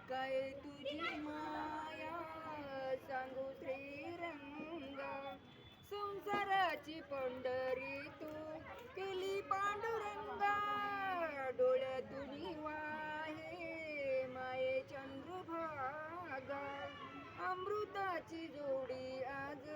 काय तुझी माया सांगू श्रीरंगा. संसाराची पंढरी तू केली पांडुरंगा. डोळ्यातून वाहे माये चंद्रभागा. अमृताची जोडी आज